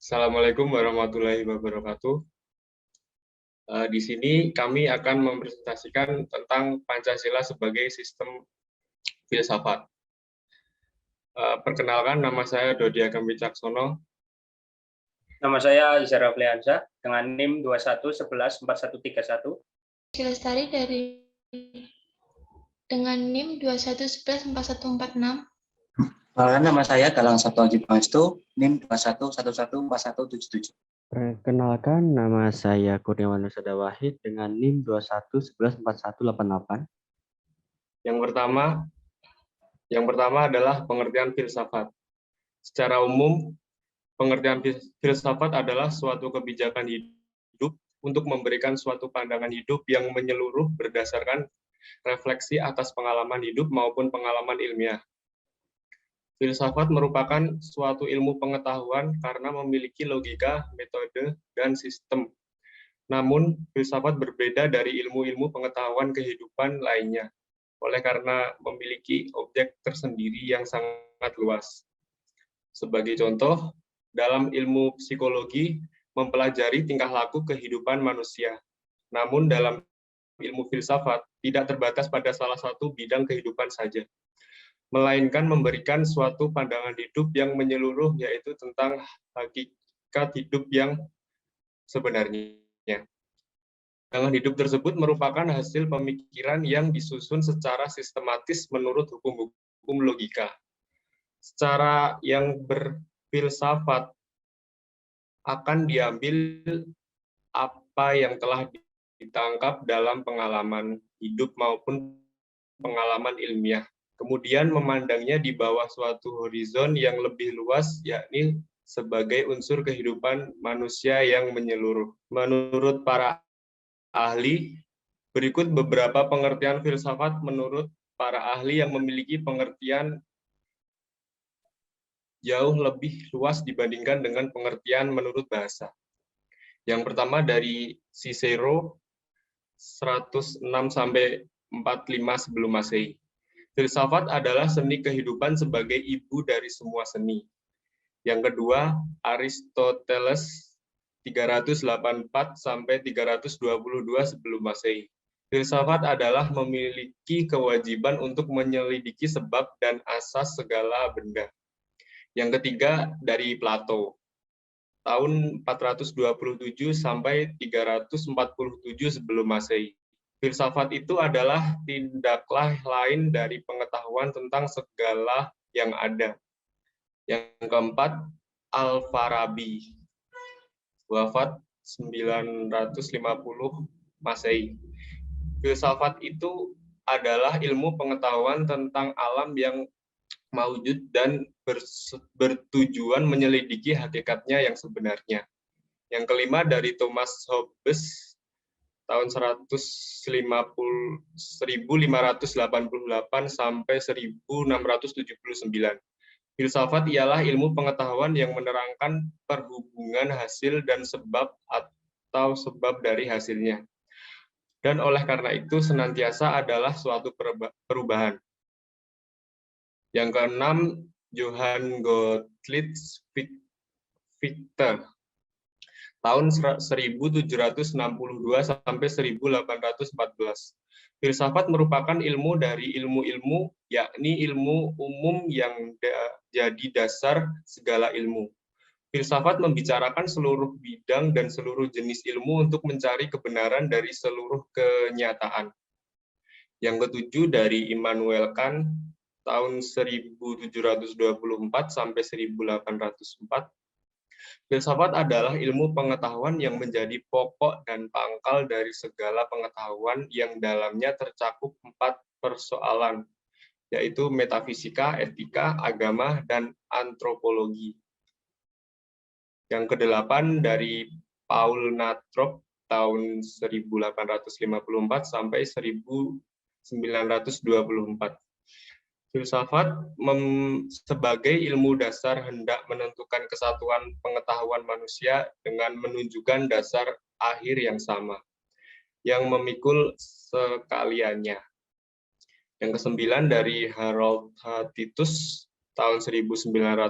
Assalamualaikum warahmatullahi wabarakatuh. Di sini kami akan mempresentasikan tentang Pancasila sebagai sistem filsafat. Perkenalkan, nama saya Dodi Agam Wicaksono. Nama saya Izhar Afliansyah dengan NIM 21114131. Lestari dengan NIM 21114146. Nama saya Galang Sabto Haji Pangestu, NIM 21114177. Perkenalkan, nama saya Kurniawan Nusada Wahid dengan NIM 21114188. Yang pertama adalah pengertian filsafat. Secara umum, pengertian filsafat adalah suatu kebijakan hidup untuk memberikan suatu pandangan hidup yang menyeluruh berdasarkan refleksi atas pengalaman hidup maupun pengalaman ilmiah. Filsafat merupakan suatu ilmu pengetahuan karena memiliki logika, metode, dan sistem. Namun, filsafat berbeda dari ilmu-ilmu pengetahuan kehidupan lainnya, oleh karena memiliki objek tersendiri yang sangat luas. Sebagai contoh, dalam ilmu psikologi mempelajari tingkah laku kehidupan manusia. Namun, dalam ilmu filsafat tidak terbatas pada salah satu bidang kehidupan saja, melainkan memberikan suatu pandangan hidup yang menyeluruh, yaitu tentang hakikat hidup yang sebenarnya. Pandangan hidup tersebut merupakan hasil pemikiran yang disusun secara sistematis menurut hukum-hukum logika. Secara yang berfilsafat akan diambil apa yang telah ditangkap dalam pengalaman hidup maupun pengalaman ilmiah. Kemudian memandangnya di bawah suatu horizon yang lebih luas, yakni sebagai unsur kehidupan manusia yang menyeluruh. Menurut para ahli, berikut beberapa pengertian filsafat menurut para ahli yang memiliki pengertian jauh lebih luas dibandingkan dengan pengertian menurut bahasa. Yang pertama dari Cicero 106 sampai 45 sebelum Masehi. Filsafat adalah seni kehidupan sebagai ibu dari semua seni. Yang kedua, Aristoteles 384 sampai 322 sebelum Masehi. Filsafat adalah memiliki kewajiban untuk menyelidiki sebab dan asas segala benda. Yang ketiga, dari Plato, tahun 427 sampai 347 sebelum Masehi. Filsafat itu adalah tindaklah lain dari pengetahuan tentang segala yang ada. Yang keempat, Al-Farabi, wafat 950 Masehi. Filsafat itu adalah ilmu pengetahuan tentang alam yang maujud dan bertujuan menyelidiki hakikatnya yang sebenarnya. Yang kelima, dari Thomas Hobbes, tahun 1588 sampai 1679. Filsafat ialah ilmu pengetahuan yang menerangkan perhubungan hasil dan sebab atau sebab dari hasilnya. Dan oleh karena itu senantiasa adalah suatu perubahan. Yang keenam, Johann Gottlieb Fichte, tahun 1762 sampai 1814. Filsafat merupakan ilmu dari ilmu-ilmu, yakni ilmu umum yang jadi dasar segala ilmu. Filsafat membicarakan seluruh bidang dan seluruh jenis ilmu untuk mencari kebenaran dari seluruh kenyataan. Yang ketujuh, dari Immanuel Kant, tahun 1724 sampai 1804. Filsafat adalah ilmu pengetahuan yang menjadi pokok dan pangkal dari segala pengetahuan yang dalamnya tercakup 4 persoalan, yaitu metafisika, etika, agama, dan antropologi. Yang kedelapan, dari Paul Natrop, tahun 1854 sampai 1924. Filsafat sebagai ilmu dasar hendak menentukan kesatuan pengetahuan manusia dengan menunjukkan dasar akhir yang sama, yang memikul sekaliannya. Yang kesembilan, dari Harold H. Titus, tahun 1979.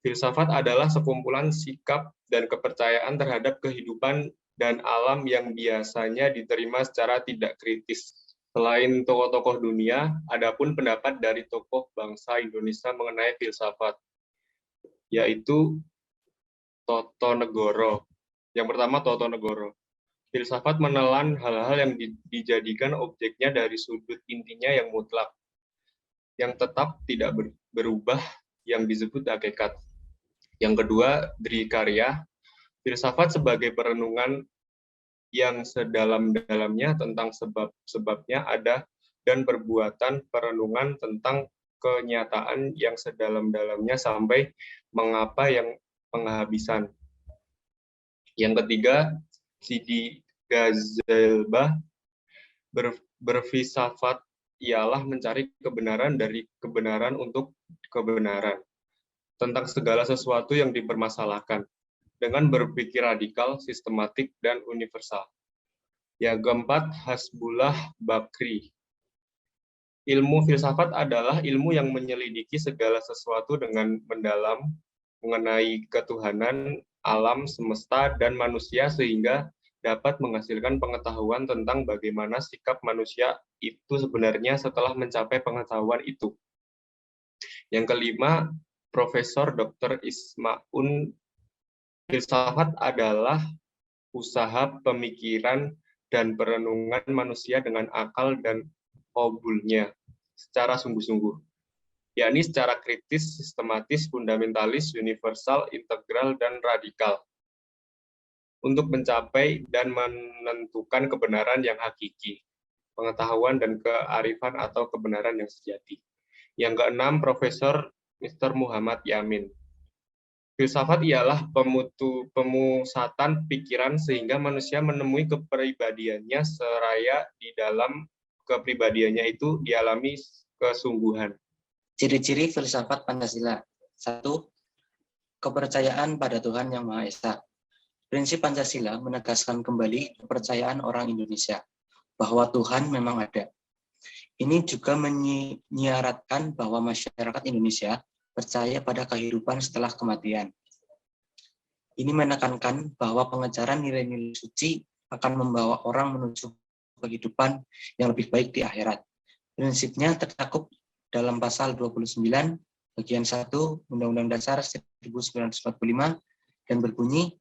Filsafat adalah sekumpulan sikap dan kepercayaan terhadap kehidupan dan alam yang biasanya diterima secara tidak kritis. Selain tokoh-tokoh dunia, adapun pendapat dari tokoh bangsa Indonesia mengenai filsafat, yaitu Toto Negoro. Yang pertama, Toto Negoro. Filsafat menelan hal-hal yang dijadikan objeknya dari sudut intinya yang mutlak, yang tetap tidak berubah, yang disebut hakikat. Yang kedua, Drikarya, filsafat sebagai perenungan yang sedalam-dalamnya tentang sebab-sebabnya ada dan perbuatan perenungan tentang kenyataan yang sedalam-dalamnya sampai mengapa yang penghabisan. Yang ketiga, Sidi Ghazalbah, berfilsafat ialah mencari kebenaran dari kebenaran untuk kebenaran tentang segala sesuatu yang dipermasalahkan dengan berpikir radikal, sistematik, dan universal. Yang keempat, Hasbullah Bakri. Ilmu filsafat adalah ilmu yang menyelidiki segala sesuatu dengan mendalam mengenai ketuhanan, alam semesta, dan manusia sehingga dapat menghasilkan pengetahuan tentang bagaimana sikap manusia itu sebenarnya setelah mencapai pengetahuan itu. Yang kelima, Profesor Dr. Ismaun, filsafat adalah usaha pemikiran dan perenungan manusia dengan akal dan obulnya secara sungguh-sungguh, yakni secara kritis, sistematis, fundamentalis, universal, integral, dan radikal, untuk mencapai dan menentukan kebenaran yang hakiki, pengetahuan dan kearifan atau kebenaran yang sejati. Yang keenam, Profesor Mr. Muhammad Yamin. Filsafat ialah pemusatan pikiran sehingga manusia menemui kepribadiannya seraya di dalam kepribadiannya itu dialami kesungguhan. Ciri-ciri filsafat Pancasila. 1. Kepercayaan pada Tuhan Yang Maha Esa. Prinsip Pancasila menegaskan kembali kepercayaan orang Indonesia bahwa Tuhan memang ada. Ini juga menyiaratkan bahwa masyarakat Indonesia percaya pada kehidupan setelah kematian. Ini menekankan bahwa pengejaran nilai-nilai suci akan membawa orang menuju kehidupan yang lebih baik di akhirat. Prinsipnya tercakup dalam pasal 29 bagian 1 Undang-Undang Dasar 1945 dan berbunyi,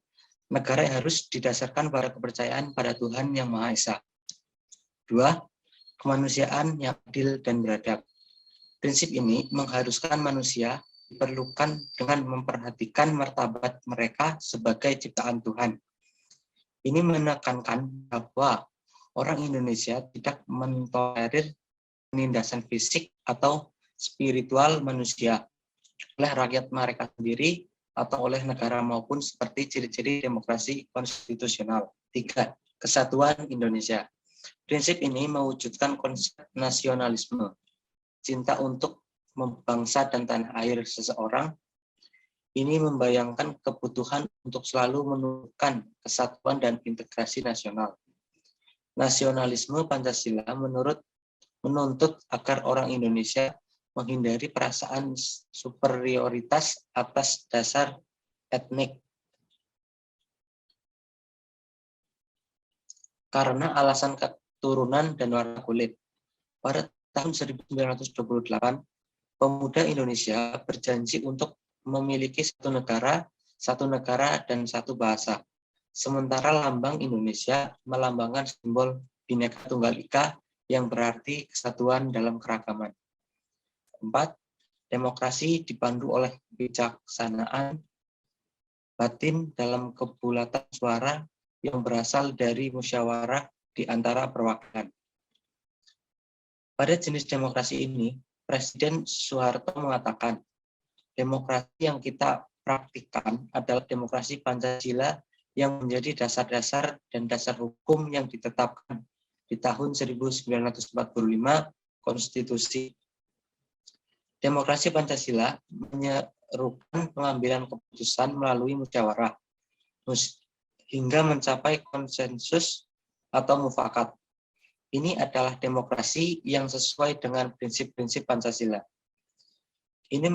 negara harus didasarkan pada kepercayaan pada Tuhan Yang Maha Esa. 2. Kemanusiaan yang adil dan beradab. Prinsip ini mengharuskan manusia diperlukan dengan memperhatikan martabat mereka sebagai ciptaan Tuhan. Ini menekankan bahwa orang Indonesia tidak mentolerir penindasan fisik atau spiritual manusia oleh rakyat mereka sendiri atau oleh negara maupun seperti ciri-ciri demokrasi konstitusional. 3. Kesatuan Indonesia. Prinsip ini mewujudkan konsep nasionalisme, cinta untuk bangsa dan tanah air seseorang. Ini membayangkan kebutuhan untuk selalu menumbuhkan kesatuan dan integrasi nasional. Nasionalisme Pancasila menuntut agar orang Indonesia menghindari perasaan superioritas atas dasar etnik karena alasan keturunan dan warna kulit. Pada tahun 1928, pemuda Indonesia berjanji untuk memiliki satu negara dan satu bahasa. Sementara lambang Indonesia melambangkan simbol Bhinneka Tunggal Ika yang berarti kesatuan dalam keragaman. 4. Demokrasi dipandu oleh kebijaksanaan batin dalam kebulatan suara yang berasal dari musyawarah di antara perwakilan. Pada jenis demokrasi ini, Presiden Soeharto mengatakan, demokrasi yang kita praktikkan adalah demokrasi Pancasila yang menjadi dasar-dasar dan dasar hukum yang ditetapkan di tahun 1945 Konstitusi. Demokrasi Pancasila menyerukan pengambilan keputusan melalui musyawarah hingga mencapai konsensus atau mufakat. Ini adalah demokrasi yang sesuai dengan prinsip-prinsip Pancasila. Ini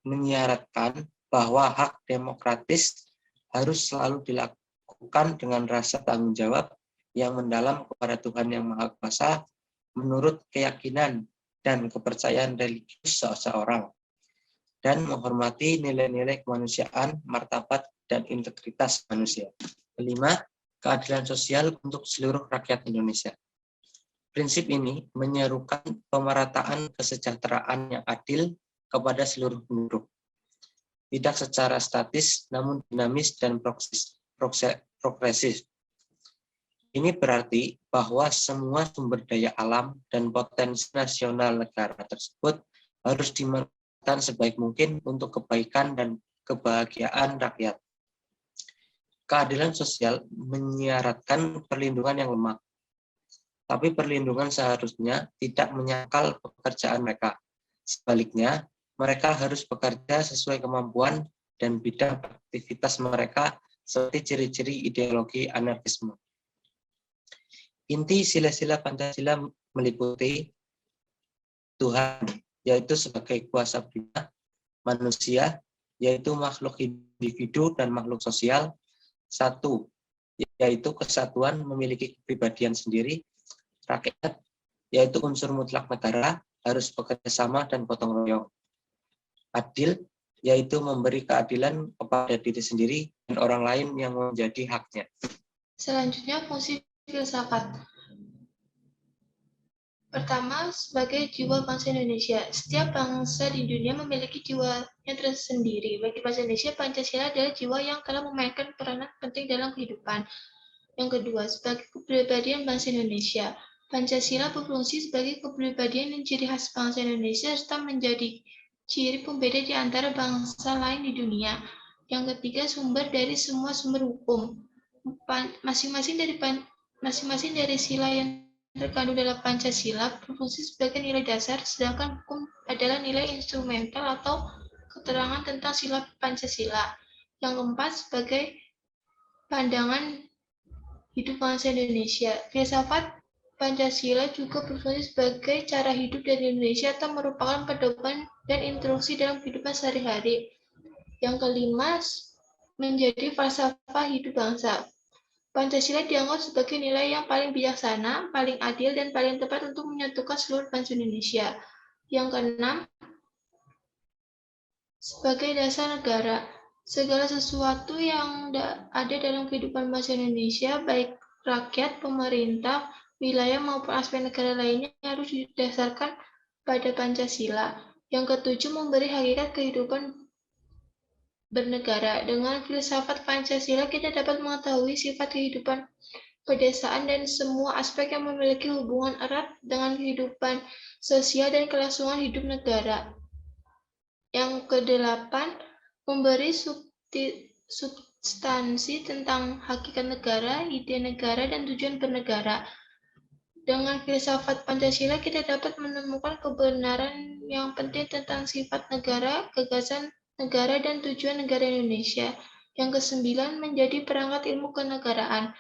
menyiaratkan bahwa hak demokratis harus selalu dilakukan dengan rasa tanggung jawab yang mendalam kepada Tuhan Yang Maha Kuasa menurut keyakinan dan kepercayaan religius seseorang, dan menghormati nilai-nilai kemanusiaan, martabat, dan integritas manusia. Kelima, keadilan sosial untuk seluruh rakyat Indonesia. Prinsip ini menyerukan pemerataan kesejahteraan yang adil kepada seluruh penduduk, tidak secara statis namun dinamis dan progresif. Ini berarti bahwa semua sumber daya alam dan potensi nasional negara tersebut harus dimanfaatkan sebaik mungkin untuk kebaikan dan kebahagiaan rakyat. Keadilan sosial menyiaratkan perlindungan yang lemah, tapi perlindungan seharusnya tidak menyangkal pekerjaan mereka. Sebaliknya, mereka harus bekerja sesuai kemampuan dan bidang aktivitas mereka seperti ciri-ciri ideologi anarkisme. Inti sila-sila Pancasila meliputi Tuhan, yaitu sebagai kuasa prima, manusia, yaitu makhluk individu dan makhluk sosial, satu, yaitu kesatuan memiliki kepribadian sendiri, rakyat, yaitu unsur mutlak negara, harus bekerja sama dan gotong royong. Adil, yaitu memberi keadilan kepada diri sendiri dan orang lain yang menjadi haknya. Selanjutnya, fungsi filsafat. Pertama, sebagai jiwa bangsa Indonesia. Setiap bangsa di dunia memiliki jiwanya tersendiri. Bagi bangsa Indonesia, Pancasila adalah jiwa yang telah memainkan peranan penting dalam kehidupan. Yang kedua, sebagai kepribadian bangsa Indonesia. Pancasila berfungsi sebagai kepribadian dan ciri khas bangsa Indonesia serta menjadi ciri pembeda di antara bangsa lain di dunia. Yang ketiga, sumber dari semua sumber hukum. Masing-masing dari sila yang terkandung dalam Pancasila berfungsi sebagai nilai dasar, sedangkan hukum adalah nilai instrumental atau keterangan tentang sila Pancasila. Yang keempat, sebagai pandangan hidup bangsa Indonesia. Filsafat Pancasila juga berfungsi sebagai cara hidup dari Indonesia atau merupakan pedoman dan instruksi dalam kehidupan sehari-hari. Yang kelima, menjadi falsafah hidup bangsa. Pancasila dianggap sebagai nilai yang paling bijaksana, paling adil, dan paling tepat untuk menyatukan seluruh bangsa Indonesia. Yang keenam, sebagai dasar negara. Segala sesuatu yang ada dalam kehidupan bangsa Indonesia, baik rakyat, pemerintah, wilayah maupun aspek negara lainnya harus didasarkan pada Pancasila. Yang ketujuh, memberi hakikat kehidupan bernegara. Dengan filsafat Pancasila, kita dapat mengetahui sifat kehidupan pedesaan dan semua aspek yang memiliki hubungan erat dengan kehidupan sosial dan kelangsungan hidup negara. Yang kedelapan, memberi substansi tentang hakikat negara, ide negara, dan tujuan bernegara. Dengan filsafat Pancasila, kita dapat menemukan kebenaran yang penting tentang sifat negara, gagasan negara, dan tujuan negara Indonesia. Yang kesembilan, menjadi perangkat ilmu kenegaraan.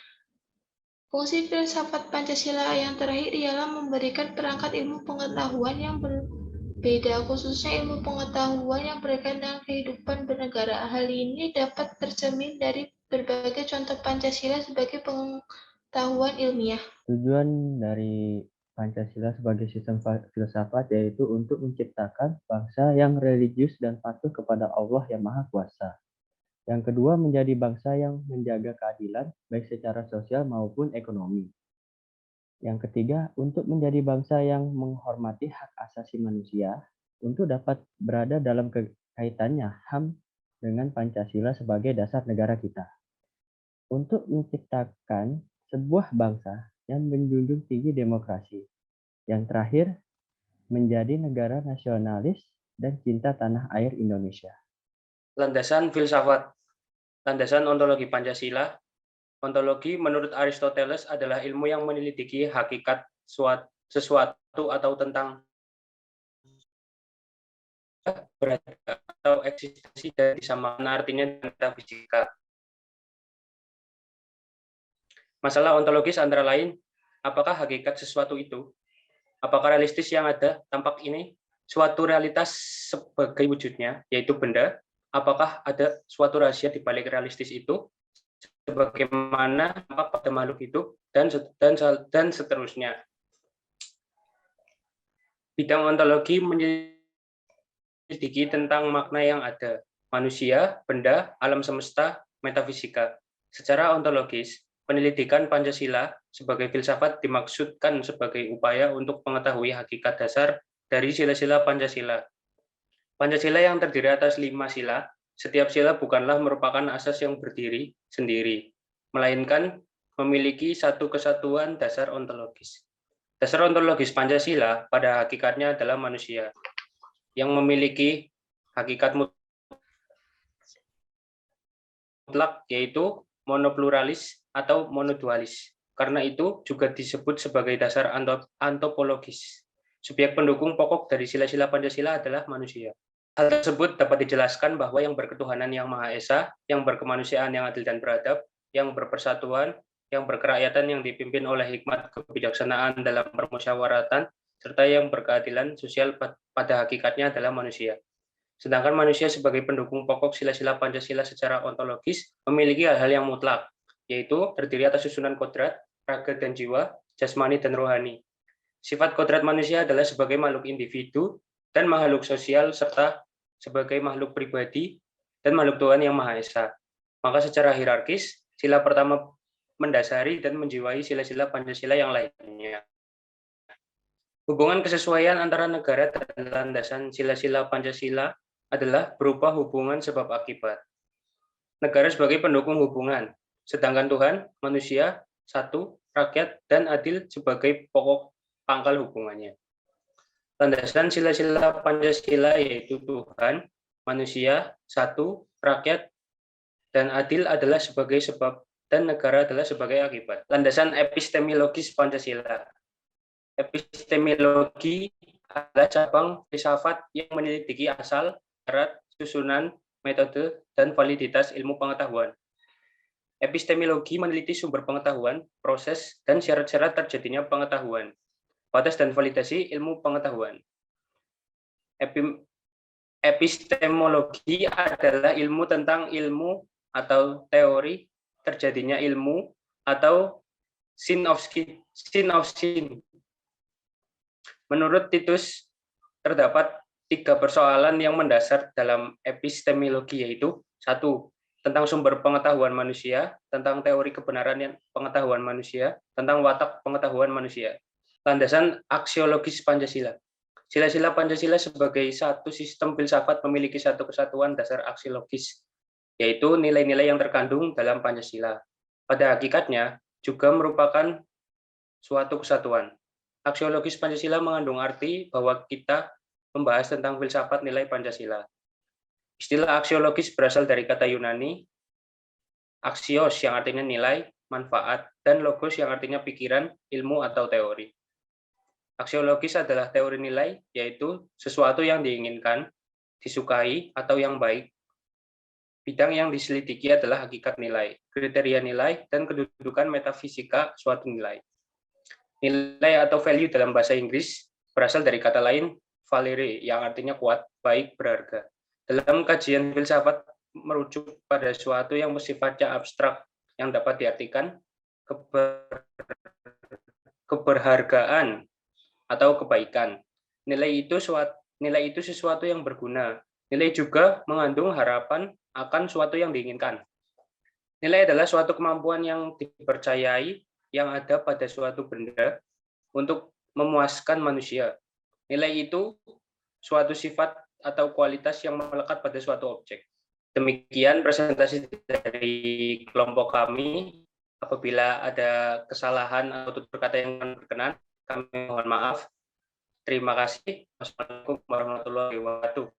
Fungsi filsafat Pancasila yang terakhir ialah memberikan perangkat ilmu pengetahuan yang berbeda, khususnya ilmu pengetahuan yang berkaitan dengan kehidupan bernegara. Hal ini dapat tercermin dari berbagai contoh Pancasila sebagai pengetahuan ilmiah. Tujuan dari Pancasila sebagai sistem filsafat yaitu untuk menciptakan bangsa yang religius dan patuh kepada Allah yang Maha Kuasa. Yang kedua, menjadi bangsa yang menjaga keadilan baik secara sosial maupun ekonomi. Yang ketiga, untuk menjadi bangsa yang menghormati hak asasi manusia untuk dapat berada dalam kaitannya HAM dengan Pancasila sebagai dasar negara kita. Untuk menciptakan sebuah bangsa yang menjunjung tinggi demokrasi. Yang terakhir, menjadi negara nasionalis dan cinta tanah air Indonesia. Landasan filsafat. Landasan ontologi Pancasila. Ontologi menurut Aristoteles adalah ilmu yang menyelidiki hakikat sesuatu atau tentang berada atau eksistensi dari disamakan artinya dan metafisika. Masalah ontologis antara lain, apakah hakikat sesuatu itu? Apakah realistis yang ada tampak ini? suatu realitas sebagai wujudnya, yaitu benda, apakah ada suatu rahasia di balik realistis itu, sebagaimana apa pada makhluk hidup, dan seterusnya. Bidang ontologi menyelidiki tentang makna yang ada, manusia, benda, alam semesta, metafisika. Secara ontologis, penyelidikan Pancasila sebagai filsafat dimaksudkan sebagai upaya untuk mengetahui hakikat dasar dari sila-sila Pancasila. Pancasila yang terdiri atas 5 sila, setiap sila bukanlah merupakan asas yang berdiri sendiri, melainkan memiliki satu kesatuan dasar ontologis. Dasar ontologis Pancasila pada hakikatnya adalah manusia, yang memiliki hakikat mutlak, yaitu monopluralis atau monodualis. Karena itu juga disebut sebagai dasar antropologis. Subjek pendukung pokok dari sila-sila Pancasila adalah manusia. Hal tersebut dapat dijelaskan bahwa yang berketuhanan yang Maha Esa, yang berkemanusiaan yang adil dan beradab, yang berpersatuan, yang berkerakyatan yang dipimpin oleh hikmat kebijaksanaan dalam permusyawaratan, serta yang berkeadilan sosial pada hakikatnya adalah manusia. Sedangkan manusia sebagai pendukung pokok sila-sila Pancasila secara ontologis memiliki hal-hal yang mutlak, yaitu terdiri atas susunan kodrat, raga dan jiwa, jasmani dan rohani. Sifat kodrat manusia adalah sebagai makhluk individu dan makhluk sosial, serta sebagai makhluk pribadi dan makhluk Tuhan yang Maha Esa. Maka secara hierarkis, sila pertama mendasari dan menjiwai sila-sila Pancasila yang lainnya. Hubungan kesesuaian antara negara dan landasan sila-sila Pancasila adalah berupa hubungan sebab akibat. Negara sebagai pendukung hubungan, sedangkan Tuhan, manusia, satu, rakyat, dan adil sebagai pokok pangkal hubungannya. Landasan sila-sila Pancasila yaitu Tuhan, manusia, satu, rakyat, dan adil adalah sebagai sebab dan negara adalah sebagai akibat. Landasan epistemologis Pancasila. Epistemologi adalah cabang filsafat yang menyelidiki asal, syarat, susunan, metode, dan validitas ilmu pengetahuan. Epistemologi meneliti sumber pengetahuan, proses, dan syarat-syarat terjadinya pengetahuan, batas dan validasi ilmu pengetahuan. Epistemologi adalah ilmu tentang ilmu atau teori terjadinya ilmu atau sin of sin. Menurut Titus, terdapat 3 persoalan yang mendasar dalam epistemologi, yaitu 1. Tentang sumber pengetahuan manusia, tentang teori kebenaran pengetahuan manusia, tentang watak pengetahuan manusia. Landasan aksiologis Pancasila. Sila-sila Pancasila sebagai satu sistem filsafat memiliki satu kesatuan dasar aksiologis, yaitu nilai-nilai yang terkandung dalam Pancasila. Pada hakikatnya juga merupakan suatu kesatuan. Aksiologis Pancasila mengandung arti bahwa kita membahas tentang filsafat nilai Pancasila. Istilah aksiologis berasal dari kata Yunani, aksios yang artinya nilai, manfaat, dan logos yang artinya pikiran, ilmu, atau teori. Aksiologis adalah teori nilai, yaitu sesuatu yang diinginkan, disukai, atau yang baik. Bidang yang diselidiki adalah hakikat nilai, kriteria nilai, dan kedudukan metafisika suatu nilai. Nilai atau value dalam bahasa Inggris berasal dari kata lain valere, yang artinya kuat, baik, berharga. Dalam kajian filsafat merujuk pada suatu yang bersifatnya abstrak yang dapat diartikan keberhargaan atau kebaikan. Nilai itu sesuatu yang berguna. Nilai juga mengandung harapan akan suatu yang diinginkan. Nilai adalah suatu kemampuan yang dipercayai yang ada pada suatu benda untuk memuaskan manusia. Nilai itu suatu sifat atau kualitas yang melekat pada suatu objek. Demikian presentasi dari kelompok kami. Apabila ada kesalahan atau tutur kata yang berkenan, kami mohon maaf. Terima kasih. Wassalamualaikum warahmatullahi wabarakatuh.